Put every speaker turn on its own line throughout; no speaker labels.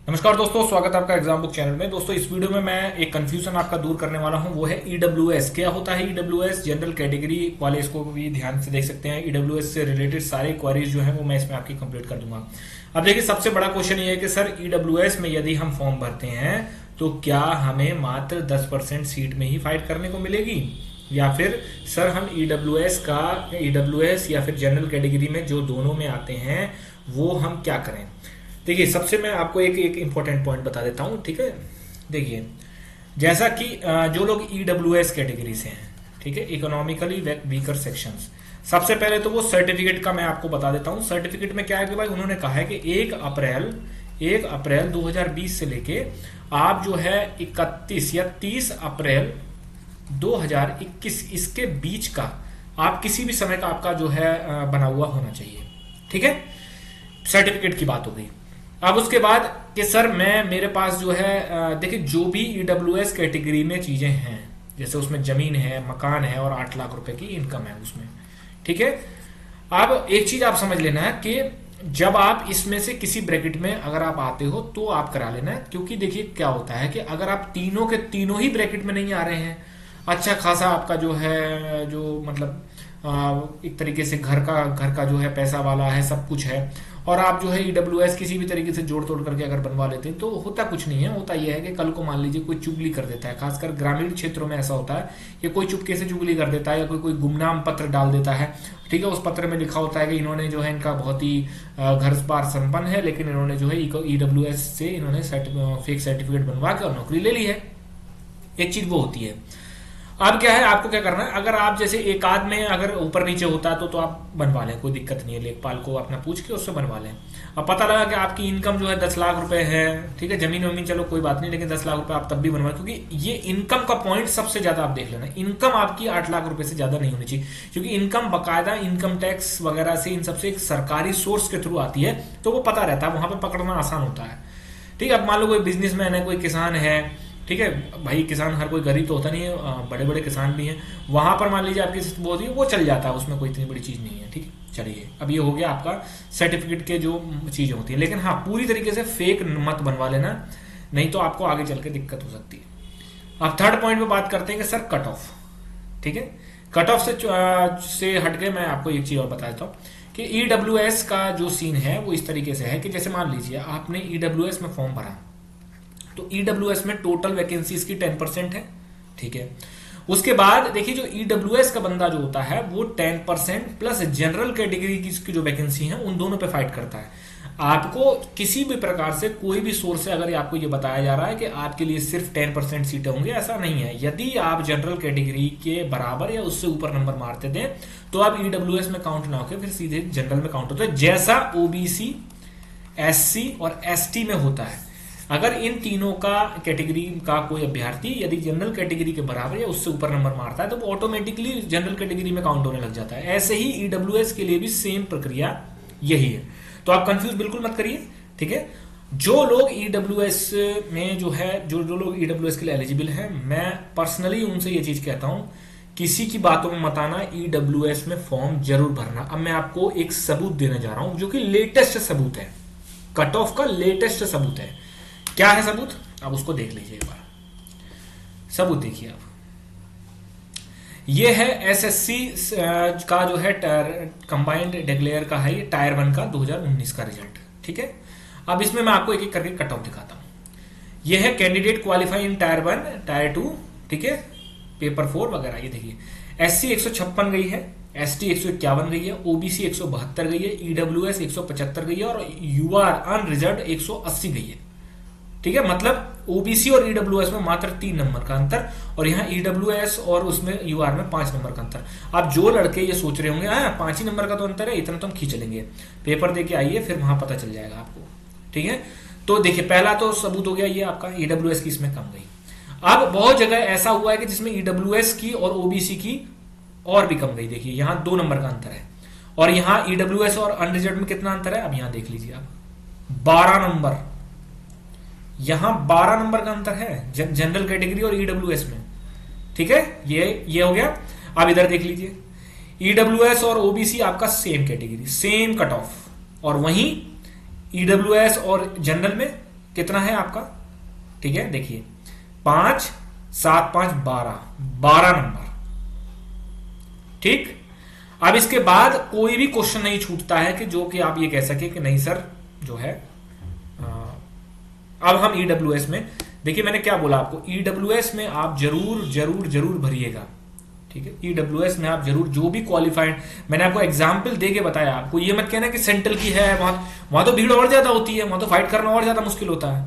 नमस्कार दोस्तों, स्वागत है आपका एग्जाम बुक चैनल में। दोस्तों, इस वीडियो में मैं एक कंफ्यूजन आपका दूर करने वाला हूं, वो है ईडब्ल्यूएस। क्या होता है ईडब्ल्यूएस? जनरल कैटेगरी वाले इसको भी ध्यान से देख सकते हैं। ईडब्ल्यूएस से रिलेटेड सारे क्वेरीज जो है वो मैं इसमें आपकी कंप्लीट कर दूंगा। अब देखिए, सबसे बड़ा क्वेश्चन ये है कि सर ईडब्ल्यूएस में यदि हम फॉर्म भरते हैं तो क्या हमें मात्र 10% सीट में ही फाइट करने को मिलेगी, या फिर सर हम ईडब्ल्यूएस या फिर जनरल कैटेगरी में जो दोनों में आते हैं वो हम क्या करें। देखिए, सबसे मैं आपको एक एक इंपॉर्टेंट पॉइंट बता देता हूं, ठीक है। देखिए, जैसा कि जो लोग ईडब्ल्यूएस कैटेगरी से हैं, ठीक है, इकोनॉमिकली वीकर सेक्शंस, सबसे पहले तो वो सर्टिफिकेट का मैं आपको बता देता हूं। सर्टिफिकेट में क्या है कि भाई उन्होंने कहा है कि 1 अप्रैल 2020 से लेके आप जो है 31 या 30 अप्रैल 2021 इसके बीच का आप किसी भी समय का आपका जो है बना हुआ होना चाहिए, ठीक है। सर्टिफिकेट की बात हो गई। अब उसके बाद कि सर मेरे पास जो है देखिए, जो भी ईडब्ल्यूएस कैटेगरी में चीजें हैं, जैसे उसमें जमीन है, मकान है और 8 लाख रुपए की इनकम है उसमें, ठीक है। अब एक चीज आप समझ लेना है कि जब आप इसमें से किसी ब्रैकेट में अगर आप आते हो तो आप करा लेना है, क्योंकि देखिए क्या होता है कि अगर आप तीनों के तीनों ही ब्रैकेट में नहीं आ रहे हैं, अच्छा खासा आपका जो है जो मतलब एक तरीके से घर का जो है पैसा वाला है, सब कुछ है, और आप जो है ईडब्ल्यूएस किसी भी तरीके से जोड़ तोड़ करके अगर बनवा लेते हैं तो होता कुछ नहीं है। होता यह है कि कल को मान लीजिए कोई चुगली कर देता है, खासकर ग्रामीण क्षेत्रों में ऐसा होता है कि कोई चुपके से चुगली कर देता है या कोई गुमनाम पत्र डाल देता है, ठीक है। उस पत्र में लिखा होता है कि इन्होंने जो है इनका बहुत ही घर बार संपन्न है, लेकिन इन्होंने जो है ईडब्ल्यूएस से इन्होंने फेक सर्टिफिकेट बनवा के और नौकरी ले ली है। एक चीज वो होती है। अब क्या है, आपको क्या करना है, अगर आप जैसे एक आध में अगर ऊपर नीचे होता है तो आप बनवा लें, कोई दिक्कत नहीं है, लेखपाल को अपना पूछ के उससे बनवा लें। अब पता लगा कि आपकी इनकम जो है 10 लाख रुपए है, ठीक है, जमीन वमीन चलो कोई बात नहीं, लेकिन 10 लाख रुपए आप तब भी बनवाए, क्योंकि ये इनकम का पॉइंट सबसे ज्यादा आप देख लेना। इनकम आपकी 8 लाख रुपए से ज्यादा नहीं होनी चाहिए, क्योंकि इनकम बकायदा इनकम टैक्स वगैरह से इन सबसे एक सरकारी सोर्स के थ्रू आती है, तो वो पता रहता है, वहां पर पकड़ना आसान होता है, ठीक है। अब मान लो कोई बिजनेसमैन है, कोई किसान है, ठीक है भाई, किसान हर कोई गरीब तो होता नहीं है, बड़े बड़े किसान भी हैं, वहां पर मान लीजिए आपकी स्थिति बहुत ही वो चल जाता है, उसमें कोई इतनी बड़ी चीज नहीं है, ठीक है। चलिए, अब ये हो गया आपका सर्टिफिकेट के जो चीजें होती है, लेकिन हाँ, पूरी तरीके से फेक मत बनवा लेना, नहीं तो आपको आगे चल के दिक्कत हो सकती है। अब थर्ड पॉइंट पे बात करते हैं कि सर कट ऑफ, ठीक है। कट ऑफ से हट के मैं आपको एक चीज और बता देता हूँ कि ईडब्ल्यूएस का जो सीन है वो इस तरीके से है कि जैसे मान लीजिए आपने ईडब्ल्यूएस में फॉर्म भरा, तो ईडब्ल्यूएस में टोटल वैकेंसीज की 10% है, ठीक है। उसके बाद देखिए, जो ईडब्ल्यूएस का बंदा जो होता है वो 10% प्लस जनरल कैटेगरी की जो वैकेंसी है उन दोनों पे फाइट करता है। आपको किसी भी प्रकार से कोई भी सोर्स से अगर आपको ये बताया जा रहा है कि आपके लिए सिर्फ 10% सीटें होंगी, ऐसा नहीं है। यदि आप जनरल कैटेगरी के बराबर या उससे ऊपर नंबर मारते थे तो आप ईडब्ल्यूएस में काउंट ना होकर फिर सीधे जनरल में काउंट होते हैं, जैसा ओबीसी, एससी और एसटी में होता है। अगर इन तीनों का कैटेगरी का कोई अभ्यर्थी यदि जनरल कैटेगरी के बराबर या उससे ऊपर नंबर मारता है तो वो ऑटोमेटिकली जनरल कैटेगरी में काउंट होने लग जाता है। ऐसे ही ईडब्ल्यूएस के लिए भी सेम प्रक्रिया यही है, तो आप कंफ्यूज बिल्कुल मत करिए, ठीक है। जो लोग ईडब्ल्यूएस में जो है जो लोग ईडब्ल्यूएस के लिए एलिजिबल हैं, मैं पर्सनली उनसे ये चीज कहता हूं, किसी की बातों में मत आना, ईडब्ल्यूएस में फॉर्म जरूर भरना। अब मैं आपको एक सबूत देने जा रहा हूं जो कि लेटेस्ट सबूत है, कट ऑफ का लेटेस्ट सबूत है। क्या है सबूत, आप उसको देख लीजिए एक बार। सबूत देखिए आप, ये है एसएससी का जो है कंबाइंड डिक्लेयर का है, ये टायर 1 का 2019 का रिजल्ट, ठीक है। अब इसमें मैं आपको एक एक करके कट ऑफ दिखाता हूं। ये है कैंडिडेट क्वालिफाई इन टायर 1, टायर 2, ठीक है, पेपर 4 वगैरह। ये देखिए, एससी 156 गई है, एसटी 151 गई है, ओबीसी 172 गई है, ईडब्ल्यूएस 175 गई है और यूआर अनरिजर्व्ड 180 गई है, ठीक है। मतलब ओबीसी और ईडब्ल्यूएस में मात्र 3 नंबर का अंतर, और यहाँ ईडब्ल्यूएस और उसमें यूआर में 5 नंबर का अंतर। अब जो लड़के ये सोच रहे होंगे 5 ही नंबर का तो अंतर है, इतना तो हम खींच लेंगे, पेपर देके आइए फिर वहां पता चल जाएगा आपको, ठीक है। तो देखिए, पहला तो सबूत हो गया ये आपका, ईडब्ल्यूएस की इसमें कम गई। अब बहुत जगह ऐसा हुआ है कि जिसमें ईडब्ल्यूएस की और ओबीसी की और भी कम गई। देखिए, यहां 2 नंबर का अंतर है, और यहां ईडब्ल्यूएस और अनरिजर्व्ड में कितना अंतर है, अब यहां देख लीजिए आप, 12 नंबर। यहां 12 नंबर का अंतर है जनरल कैटेगरी और ईडब्ल्यूएस में, ठीक है। ये हो गया। अब इधर देख लीजिए, ईडब्ल्यूएस और ओबीसी आपका same category, same cut off, और वहीं ईडब्ल्यूएस और जनरल में कितना है आपका, ठीक है, देखिए 5 7 5 12, 12 नंबर, ठीक। अब इसके बाद कोई भी क्वेश्चन नहीं छूटता है कि जो कि आप ये कह सके कि नहीं सर जो है अब हम ईडब्ल्यूएस में, देखिए मैंने क्या बोला आपको, ईडब्ल्यूएस में आप जरूर जरूर जरूर भरिएगा, ठीक है। ईडब्ल्यूएस में आप जरूर जो भी क्वालिफाइड, मैंने आपको एग्जाम्पल दे के बताया, आपको ये मत कहना कि सेंट्रल की है, वहां तो भीड़ और ज्यादा होती है, वहां तो फाइट करना और ज्यादा मुश्किल होता है।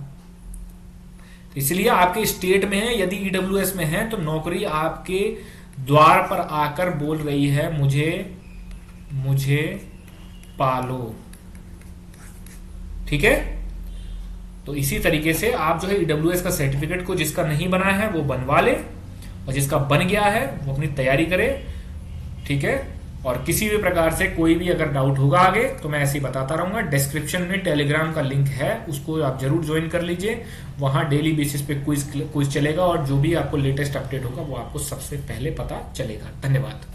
इसलिए आपके स्टेट में है, यदि ईडब्ल्यूएस में है तो नौकरी आपके द्वार पर आकर बोल रही है मुझे पालो, ठीक है। तो इसी तरीके से आप जो है ईडब्ल्यूएस का सर्टिफिकेट को जिसका नहीं बना है वो बनवा ले, और जिसका बन गया है वो अपनी तैयारी करे, ठीक है। और किसी भी प्रकार से कोई भी अगर डाउट होगा आगे तो मैं ऐसे ही बताता रहूंगा। डिस्क्रिप्शन में टेलीग्राम का लिंक है, उसको आप जरूर ज्वाइन कर लीजिए, वहां डेली बेसिस पे क्विज चलेगा और जो भी आपको लेटेस्ट अपडेट होगा वो आपको सबसे पहले पता चलेगा। धन्यवाद।